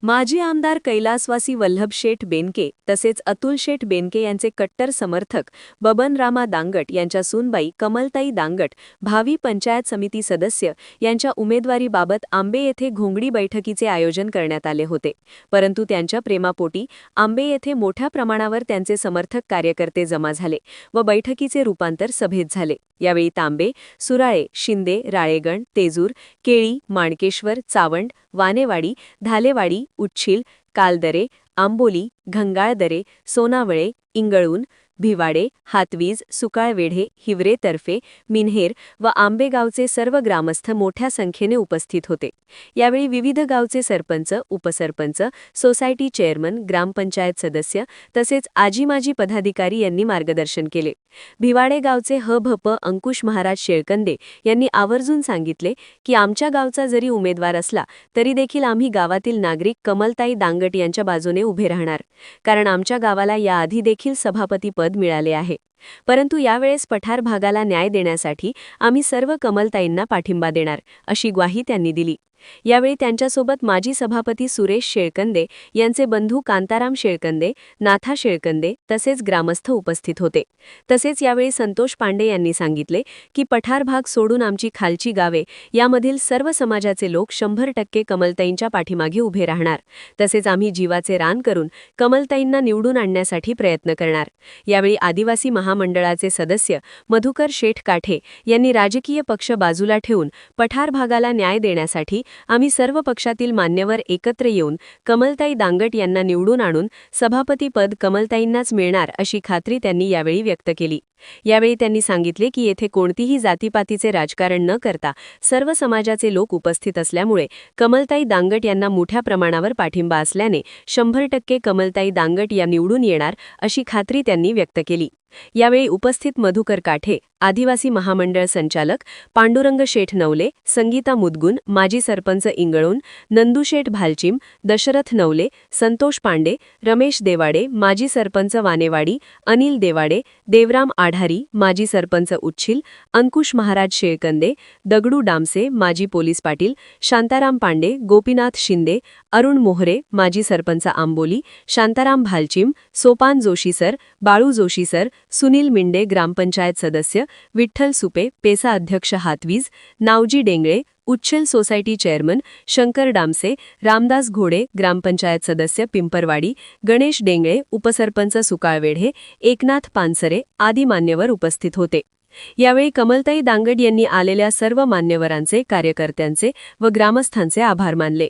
माजी आमदार कैलासवासी वल्लभशेठ बेनके तसेच अतुलशेठ बेनके यांचे कट्टर समर्थक बबनरामा दांगट यांच्या सूनबाई कमलताई दांगट भावी पंचायत समिती सदस्य यांच्या उमेदवारीबाबत आंबे येथे घोंगडी बैठकीचे आयोजन करण्यात आले होते, परंतु त्यांच्या प्रेमापोटी आंबे येथे मोठ्या प्रमाणावर त्यांचे समर्थक कार्यकर्ते जमा झाले व बैठकीचे रूपांतर सभेत झाले। यावेळी तांबे, सुराळे, शिंदे, राळेगण, तेजूर, केळी, माणकेश्वर, चावंड, वानेवाडी, धालेवाडी, उच्छील, कालदरे, आंबोली, घंगाळदरे, सोनावळे, इंगळून, भिवाडे, हातवीज, सुकाळवेढे, हिवरेतर्फे, मिन्हेर व आंबेगावचे सर्व ग्रामस्थ मोठ्या संख्येने उपस्थित होते। यावेळी विविध गावचे सरपंच, उपसरपंच, सोसायटी चेअरमन, ग्रामपंचायत सदस्य तसेच आजी-माजी पदाधिकारी यांनी मार्गदर्शन केले। भिवाडे गावचे ह.भ.प. अंकुश महाराज शेळकंदे यांनी आवर्जून सांगितले की आमच्या गावचा जरी उमेदवार असला तरी देखील आम्ही गावातील नागरिक कमलताई दांगट यांच्या बाजूने उभे राहणार, कारण आमच्या गावाला याआधी देखील सभापती पद मिळाले आहे। परंतु यावेळेस पठार भागाला न्याय देण्यासाठी आम्ही सर्व कमलताईंना पाठिंबा देणार, अशी ग्वाही त्यांनी दिली। यावेळी त्यांच्यासोबत माजी सभापती सुरेश शेळकंदे यांचे बंधू कांताराम शेळकंदे, नाथा शेळकंदे तसेच ग्रामस्थ उपस्थित होते। तसेच यावेळी संतोष पांडे यांनी सांगितले की पठार भाग सोडून आमची खालची गावे यामधील सर्व समाजाचे लोक 100% कमलताईंच्या पाठीमागे उभे राहणार, तसेच आम्ही जीवाचे रान करून कमलताईंना निवडून आणण्यासाठी प्रयत्न करणार। यावेळी आदिवासी महामंडळाचे सदस्य मधुकर शेठ काठे यांनी राजकीय पक्ष बाजूला ठेवून पठार भागाला न्याय देण्यासाठी आम्ही सर्व पक्षातील मान्यवर एकत्र येऊन कमलताई दांगट यांना निवडून आणून सभापती पद कमलताईंनाच मिळणार अशी खात्री त्यांनी यावेळी व्यक्त केली। यावेळी त्यांनी सांगितले की येथे कोणतीही जातीपातीचे राजकारण न करता सर्व समाजाचे लोक उपस्थित असल्यामुळे कमलताई दांगट यांना मोठ्या प्रमाणावर पाठिंबा असल्याने 100% कमलताई दांगट या निवडून येणार अशी खात्री त्यांनी व्यक्त केली। यावेळी उपस्थित मधुकर काठे, आदिवासी महामंडळ संचालक पांडुरंग शेठ नवले, संगीता मुदगुन, माजी सरपंच इंगळून, नंदुशेठ भालचिम, दशरथ नवले, संतोष पांडे, रमेश देवाडे, माजी सरपंच वानेवाडी, अनिल देवाडे, देवराम आढारी, माजी सरपंच उच्छील, अंकुश महाराज शेळकंदे, दगडू डामसे, माजी पोलीस पाटील, शांताराम पांडे, गोपीनाथ शिंदे, अरुण मोहरे, माजी सरपंच आंबोली, शांताराम भालचिम, सोपान जोशी सर, बाळू जोशी सर, सुनील मिंडे ग्रामपंचायत सदस्य, विठ्ठल सुपे, पेसा अध्यक्ष हातवीज, नावजी डेंगळे, उच्छल सोसायटी चेअरमन, शंकर डामसे, रामदास घोडे ग्रामपंचायत सदस्य पिंपरवाडी, गणेश डेंगळे, उपसरपंच सुकाळवेढे, एकनाथ पानसरे आदी मान्यवर उपस्थित होते। यावेळी कमलताई दांगट यांनी आलेल्या सर्व मान्यवरांचे, कार्यकर्त्यांचे व ग्रामस्थांचे आभार मानले।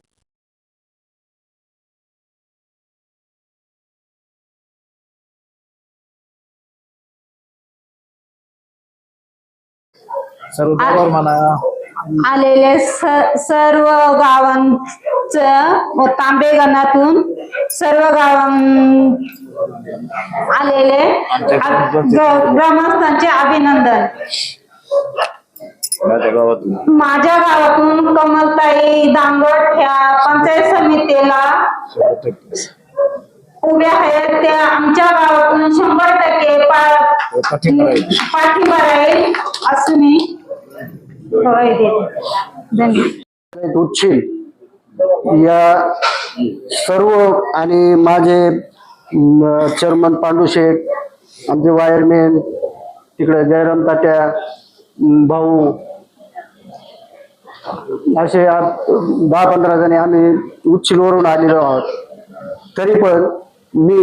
आलेले सर्व गावांचं व तांबे गणातून सर्व आलेले ग्रामस्थांचे अभिनंदन। माझ्या गावातून कमलताई दांगट ह्या पंचायत समितीला उभ्या आहेत, त्या आमच्या गावातून 100% पाठिंबा राहील असं मी उच्छील या सर्व आणि माझे चेअरमन पांडुशेठ, आमचे वायरमॅन तिकडे जयराम तात्या भाऊ, असे 10-15 जणी आम्ही उच्छीलवरून आलेलो आहोत। तरी पण मी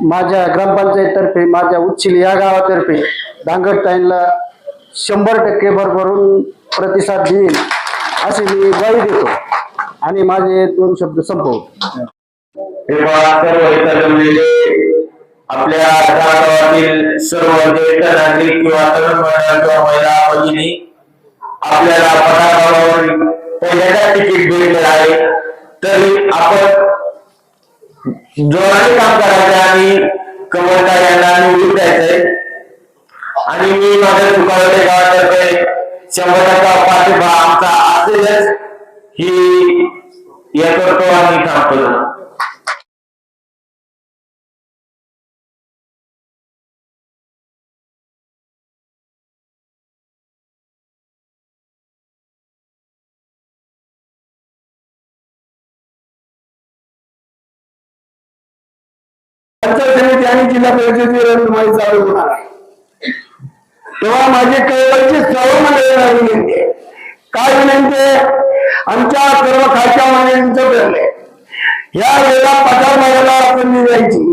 माझ्या ग्रामपंचायत तर्फे, माझ्या उच्छील या गावातर्फे दांगटताईंना 100% भरभरून प्रतिसाद देईल असे मी ग्वाही देतो आणि माझे 2 शब्द संपवतो। आपल्या गावातील सर्व ज्येष्ठ नागरिक किंवा तरुण मंडळ किंवा महिला भगिनी आपल्याला पठारावर पहिल्यांदा तिकीट भेटले आहे, तरी आपण जोराने काम करायचं आणि कमलताई यांना निवडून द्यायचंय। आणि मी माझ्या सुकाळवेढे गावातर्फे 100% पाठिंबा आमचा असेलच ही हे करतो आणि थांबतो। पंचायत समिती आणि जिल्हा परिषदेची रणधुमाळी चालू होणार आहे. तेव्हा माझी कळवळची सर्व मंडळींना विनंती आहे. काय विनंती आहे? आमच्या सर्व खालच्या मंडळींचं प्रेरणा या वेळेला पगार मागायला संधी द्यायची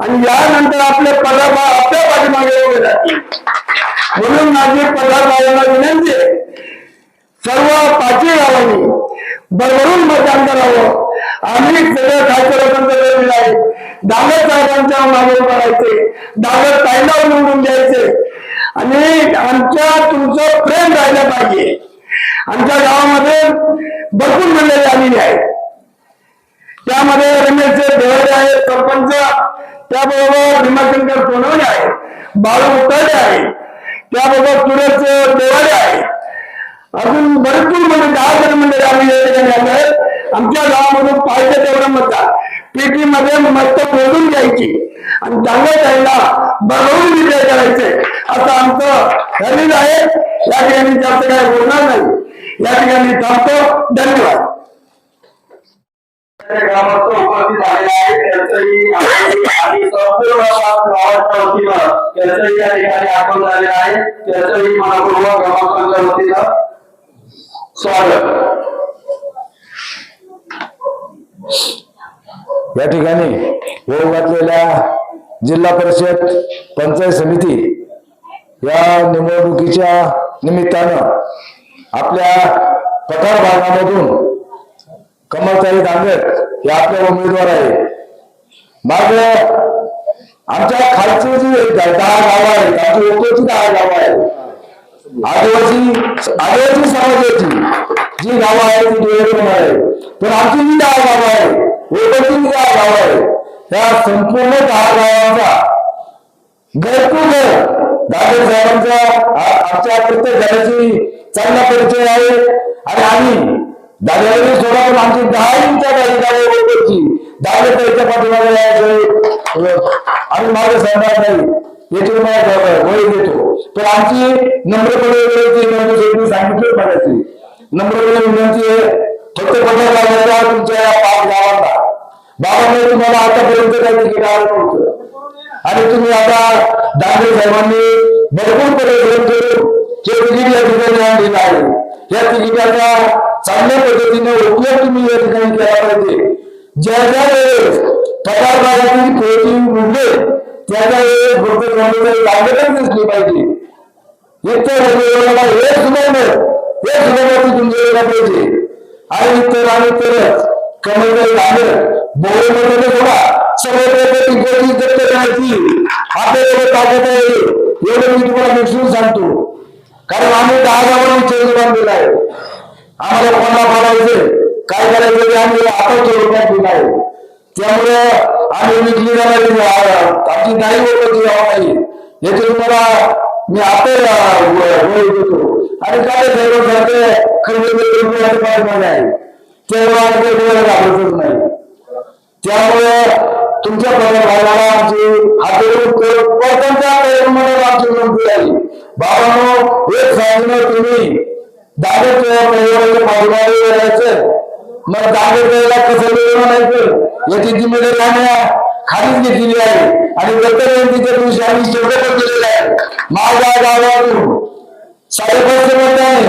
आणि यानंतर आपले पगार आपल्या पाठीमागे उभे राहतील. म्हणून माझी पगार मागायला विनंती आहे, सर्व पाचही गावांनी भरभरून मतदान करावं. आम्ही सगळं खालच्या लोकांचं ठरलेलं आहे. दांगट साहेबांच्या मागे उभं राहायचे, दांगट ताईला निवडून द्यायचे आणि आमच्या तुमचं प्रेम राहिलं पाहिजे. आमच्या गावामध्ये भरपूर मंडळी आलेली आहेत. त्यामध्ये रमेश देवडे आहेत सरपंच, त्याबरोबर भीमाशंकर सोनवणे आहेत, बाळू उतरडे आहेत, त्याबरोबर सुरेश देवाडे आहेत. अजून भरपूर म्हणजे 10 जण मंडळी आम्ही या ठिकाणी आले आहेत. आमच्या गावामधून पाहिजे तेवढं मतदान पेटी मध्ये मत मोजून घ्यायची आणि चांगल्या टाईमला भरवून विजय करायचे असं आमचं ठरलेलं आहे. या ठिकाणी जास्त काय बोलणार नाही. या ठिकाणी थांबतो. धन्यवाद. गावात उपस्थित झालेला आहे त्यांचंही आणि संपूर्ण गावाच्या वतीनं त्यांचंही या ठिकाणी आगमन झालेलं आहे. त्यांचंही मनपूर्वक ग्रामस्थांच्या वतीनं स्वागत. या ठिकाणी होऊ घातलेल्या जिल्हा परिषद पंचायत समिती या निवडणुकीच्या निमित्तानं आपल्या पठार भागामधून कमलताई दांगट हे आपले उमेदवार आहे. माग आमच्या खालचे जे 10 गावं आहेत, आमची ओळखीची 10 गावं आहेत, आदिवासी समाजाची जी गावं आहेत ती डेव्हलप आहे. पण आमची जी 10 गावं आहेत, ओळखीची 10 गावं आहेत, त्या संपूर्ण 10 गावांचा गैरतूर दादर साहेबांचा आमच्या प्रत्येक घराची चांगला परिचय आहे. आणि आम्ही दादागिरी सोडा पण आमची 10 इंच्या गाडी ओळखीची दादर त्याच्या पाठीमागे यायचं आम्ही मागे सांगणार नाही याची वळी देतो. पण आमची नम्रपणे विनंती सांगितली पाहिजे. नम्रपणे विनंती आहे, फक्त पठार लागायचा तुमच्या या 5 गावांना. बाबांनी तुम्हाला आतापर्यंत काही तिकीट आलं नव्हतं आणि तुम्ही आता दांगट साहेबांनी भरपूर परिश्रम करून जे तिकीट या ठिकाणी आणलेलं आहे, या तिकिटाचा चांगल्या पद्धतीने उपयोग तुम्ही या ठिकाणी केला पाहिजे. ज्या ज्या वेळेस पठार भागातील खेळी उडले त्या वेळेस फक्त दांगटच दिसली पाहिजे. इतर हे सुधारलं तुमच्या पाहिजे आणि इतर आणि तरच कमलताई दांगट बोलमध्ये थोडा सगळ्या जप्त करायची आपल्याला ताकद आहे एवढं मी तुम्हाला मिसळून सांगतो. कारण आम्ही 10 गावांनी चेंज बांधलेला आहे. आम्हाला कोणाला बोलायचं काय करायचं ते आम्ही आता चोरण्यात दिला आहे. त्यामुळे आम्ही विकली जाणारी आमची नाही ओळखची गाव नाही याचे तुम्हाला मी आता देतो. आणि काय साहेबांसारखे खरेदी पाठीमागे आहे तेव्हा घाबरतच नाही. त्यामुळे तुमच्या भागाला आमची आमची विनंती आहे. बाबांनो एक सांगणं तुम्ही दादर परिवाराच्या पाठीमागे राहायचं मग दादर कसं म्हणायचं याची जिम्मेदारी आम्ही खालीच घेतलेली आहे. आणि दत्त जयंतीच्या दिवशी आम्ही शेवटं केलेलं आहे. माझ्या गावातून 550 मतदान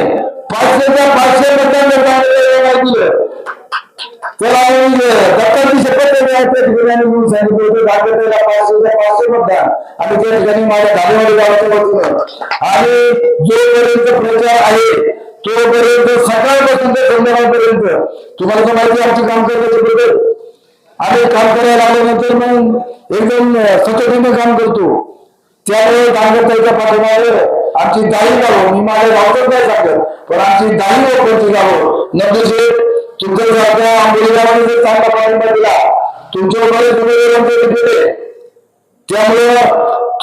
500 मतदान दिलं तर आम्ही दत्ताची शपथ म्हणून सांगितलं होतं. दाखवतेला 500 मतदान आणि त्या ठिकाणी माझ्या गाडीमध्ये गावाच्या वतीनं आणि जोपर्यंत प्रचार आहे तोपर्यंत सकाळपासून ते संध्याकाळपर्यंत तुम्हाला तर माहिती आमची काम करण्याची पद्धत. आम्ही काम करायला आल्यानंतर मग एकदम सचोटीने काम करतो. त्यामुळे दांगटच्या पाठीमागे आमची 10 गावं, मी माझ्या गावच नाही सांगत पण आमची 10 ओळखीची गावं नंदुरशेठ तुमच्यासारख्या आंबोली गावाने जर चांगला पाठिंबा दिला तुमच्याकडे तुम्ही त्यामुळे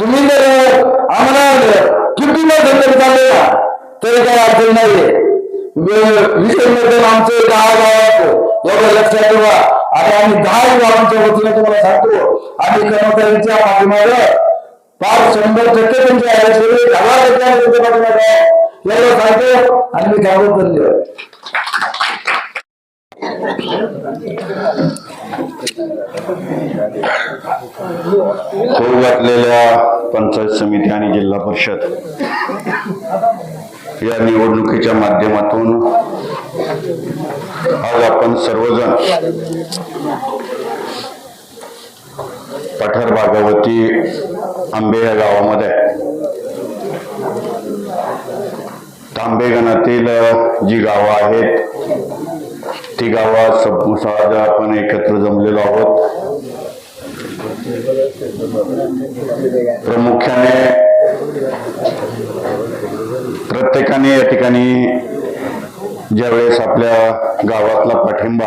तुम्ही जर आम्हाला कितीला धंदे चालले ना तरी काही अडचण नाहीये. विषय आमचे 10 गावात एवढं लक्षात ठेवा. आणि आम्ही 10 गावांच्या वतीने तुम्हाला सांगतो आम्ही कर्मचाऱ्यांच्या पाठीमागे 100% त्यांच्या पाठीमागे एवढं सांगतो आणि मी गावात धन्यवाद. होऊ घातलेल्या पंचायत समिती आणि जिल्हा परिषद या निवडणुकीच्या माध्यमातून आज आपण सर्वजण पठार भागावती आंबे या गावामध्ये तांबे गणातील जी गावं आहेत ती गावं सहज आपण एकत्र जमलेलो आहोत. प्रामुख्याने प्रत्येकाने या ठिकाणी ज्यावेळेस आपल्या गावातला पाठिंबा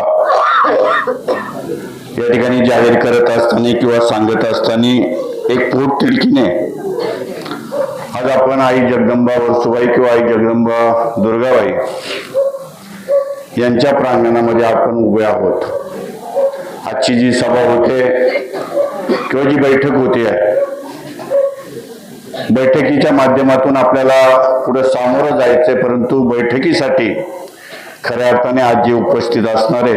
या ठिकाणी जाहीर करत असताना किंवा सांगत असताना एक पोट तिडकीने आज आपण आई जगदंबा वरसुबाई किंवा आई जगदंबा दुर्गाबाई यांच्या प्रांगणामध्ये आपण उभे आहोत. आजची जी सभा होते किंवा जी बैठक होती आहे, बैठकीच्या माध्यमातून आपल्याला पुढे सामोरं जायचंय, परंतु बैठकीसाठी खऱ्या अर्थाने आज जे उपस्थित असणारे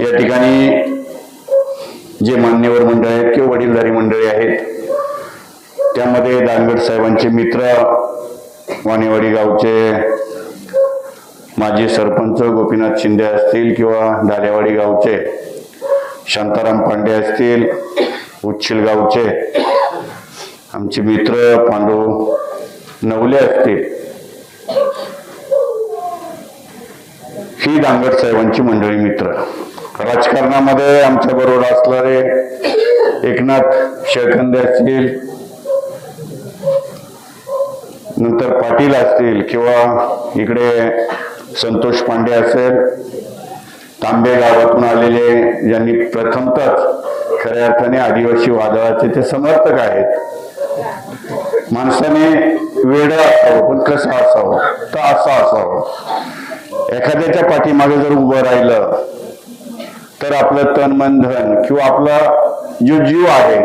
या ठिकाणी जे मान्यवर मंडळ आहेत किंवा वडीलधारी मंडळी आहेत, त्यामध्ये दांगट साहेबांचे मित्र वाणेवाडी गावचे माजी सरपंच गोपीनाथ शिंदे असतील किंवा डालेवाडी गावचे शांताराम पांडे असतील, उच्छिल गावचे आमचे मित्र पांडू नवले असतील, ही दांगट साहेबांची मंडळी मित्र. राजकारणामध्ये आमच्या बरोबर असणारे एकनाथ शेळकंदे असतील, नंतर पाटील असतील किंवा इकडे संतोष पांडे असेल, तांबे गावातून आलेले ज्यांनी प्रथमतच खऱ्या अर्थाने आदिवासी वादळाचे ते समर्थक आहेत. माणसाने वेड असावं, पण कसं असावं तर असं असावं. एखाद्याच्या पाठीमागे जर उभं राहिलं तर आपलं तन मन धन किंवा आपला जो जीव आहे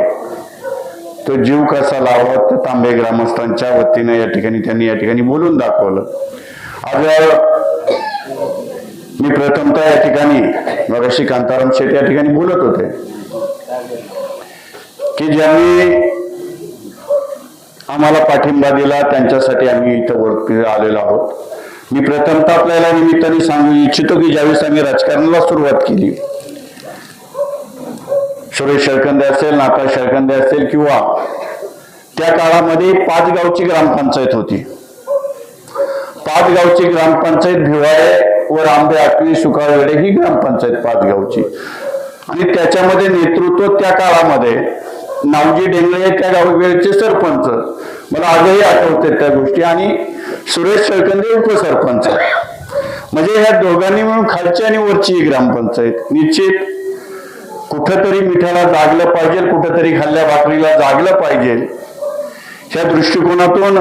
तो जीव कसा लावत तर तांबे ग्रामस्थांच्या वतीने त्यांनी या ठिकाणी बोलून दाखवलं. आज मी प्रथमतः या ठिकाणी मगाशी कांताराम शेठ या ठिकाणी बोलत होते की ज्यांनी आम्हाला पाठिंबा दिला त्यांच्यासाठी आम्ही इथं वरती आलेलो आहोत. मी प्रथमतः आपल्याला निमित्ताने सांगू इच्छितो की ज्यावेळेस आम्ही राजकारणाला सुरुवात केली, सुरेश शेळकंदे असेल, नाथा शेळकंदे असेल किंवा त्या काळामध्ये 5 गावची ग्रामपंचायत होती. 5 गावची ग्रामपंचायत भिवाळे व आंबे आटवी सुकाळवेडे ही ग्रामपंचायत 5 गावची, आणि त्याच्यामध्ये नेतृत्व त्या काळामध्ये नावजी डेंगळे त्या गाववेळचे सरपंच, मला आजही आठवते त्या गोष्टी, आणि सुरेश शेळकंदे उपसरपंच. म्हणजे ह्या दोघांनी मिळून खालची आणि वरची ग्रामपंचायत. निश्चित कुठंतरी मिठाला जागलं पाहिजे, कुठंतरी खाल्ल्या भाकरीला जागलं पाहिजे, ह्या दृष्टिकोनातून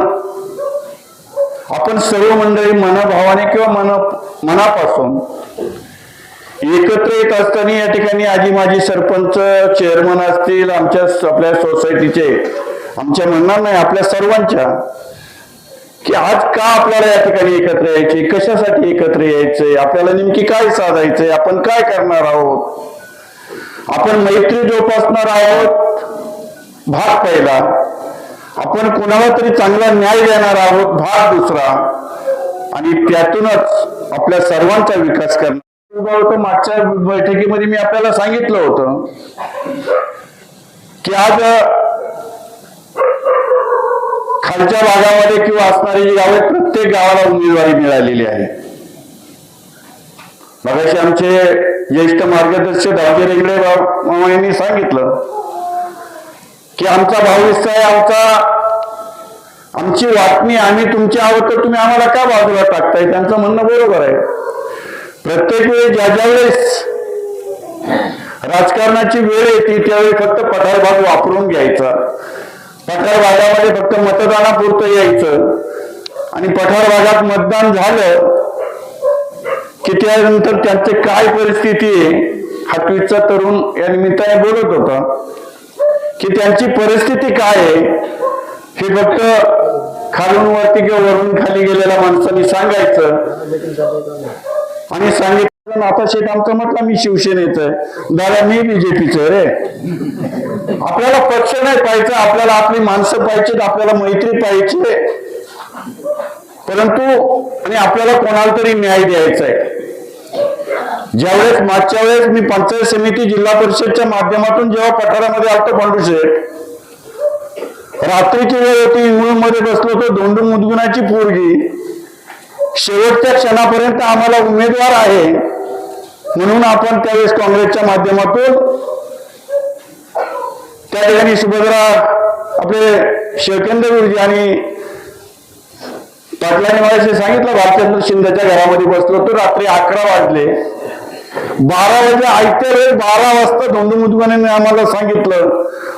आपण सर्व मंडळी मनभावाने किंवा मनापासून एकत्र येत असताना या ठिकाणी आजी माजी सरपंच चेअरमन असतील, आपल्या सोसायटीचे, आमच्या म्हणणार नाही आपल्या सर्वांच्या, की आज का आपल्याला या ठिकाणी एकत्र यायचे, कशासाठी एकत्र यायचंय, आपल्याला नेमकी काय साधायचंय, आपण काय करणार आहोत, आपण मैत्री जोपासणार आहोत भाग पहिला, आपण कोणाला तरी चांगला न्याय देणार आहोत भाग दुसरा, आणि त्यातूनच आपल्या सर्वांचा विकास करणार. मागच्या बैठकीमध्ये मी आपल्याला सांगितलं होतं की आज खालच्या भागामध्ये किंवा असणारी जी गाव आहेत प्रत्येक गावाला उमेदवारी मिळालेली आहे. मगाशी आमचे ज्येष्ठ मार्गदर्शक दावजी रेंगडे यांनी सांगितलं की आमचा भावविस्त आहे, आमची वाटणी, आम्ही तुमची आहोत तर तुम्ही आम्हाला का बाजूला टाकताय. त्यांचं म्हणणं बरोबर आहे. प्रत्येक वेळी ज्या वेळेस राजकारणाची वेळ येते त्यावेळी फक्त पठार भाग वापरून घ्यायचा, पठार भागामध्ये फक्त मतदानापुरतं यायचं, आणि पठार भागात मतदान झालं की त्यानंतर त्यांची काय परिस्थिती आहे, हा ट्विटचा तरुण या निमित्ताने बोलत होता की त्यांची परिस्थिती काय आहे हे फक्त खालून वरती किंवा वरून खाली गेलेल्या माणसांनी सांगायचं, आणि सांगितलं नाथा शेठ आमचं म्हटलं मी शिवसेनेचं आहे, दादा मी बीजेपीचं रे. आपल्याला पक्ष नाही पाहिजे, आपल्याला आपली माणसं पाहिजेत, आपल्याला मैत्री पाहिजे, परंतु आणि आपल्याला कोणाला तरी न्याय द्यायचा आहे. ज्यावेळेस मागच्या वेळेस मी पंचायत समिती जिल्हा परिषदच्या माध्यमातून जेव्हा पठारामध्ये आलतो पांडू शेठ, रात्रीची वेळ होती, इंगळूमध्ये बसलो होतो, धोंडू मुदगुणाची पोरगी शेवटच्या क्षणापर्यंत आम्हाला उमेदवार आहे म्हणून आपण त्यावेळेस काँग्रेसच्या माध्यमातून त्या ठिकाणी सुभद्रा आपले शेळकेंद्र गुरुजी आणि पाटलांनी मला सांगितलं भालचंद्र शिंदेच्या घरामध्ये बसलो होतो. रात्री 11 वाजले, 12 वाजले ऐकत्या वेळेस 12 वाजता धोंडू मुदगुणाने आम्हाला सांगितलं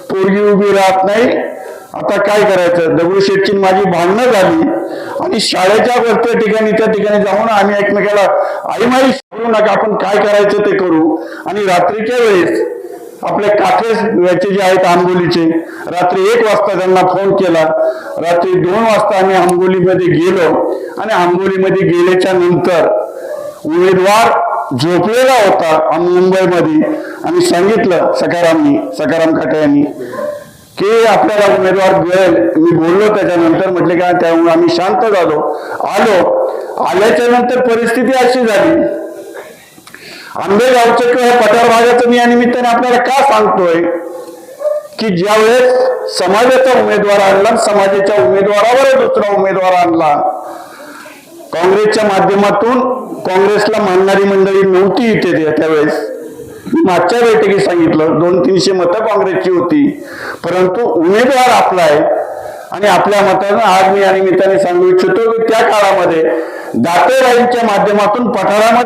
पोरगी उभी राहत नाही, आता काय करायचं. दगडूशेठची माझी भांडणं झाली आणि शाळेच्या वरच्या ठिकाणी त्या ठिकाणी जाऊन आम्ही एकमेकाला आई माई करू नका, आपण काय करायचं ते करू. आणि रात्रीच्या वेळेस आपले काठे याचे जे आहेत आंबोलीचे, रात्री 1 वाजता त्यांना फोन केला, रात्री 2 वाजता आम्ही आंबोलीमध्ये गेलो आणि आंबोलीमध्ये गेल्याच्या नंतर उमेदवार झोपलेला होता मुंबईमध्ये आणि सांगितलं सकाराम काटे यांनी की आपल्याला उमेदवार मिळेल. मी बोललो त्याच्यानंतर, म्हटले का, त्यामुळे आम्ही शांत झालो. आल्याच्या नंतर परिस्थिती अशी झाली, आंबेगावचं किंवा पठार भागाचं मी या निमित्ताने आपल्याला का सांगतोय की ज्यावेळेस समाजाचा उमेदवार आणला, समाजाच्या उमेदवारावर दुसरा उमेदवार आणला, काँग्रेसच्या माध्यमातून काँग्रेसला मानणारी मंडळी नव्हती इथे त्यावेळेस. मागच्या बैठकीत सांगितलं 200-300 मतं काँग्रेसची होती, परंतु उमेदवार आपला आहे आणि आपल्या मतानं आज मी या निमित्ताने सांगू इच्छितो की त्या काळामध्ये दातेबाईंच्या माध्यमातून पठारामध्ये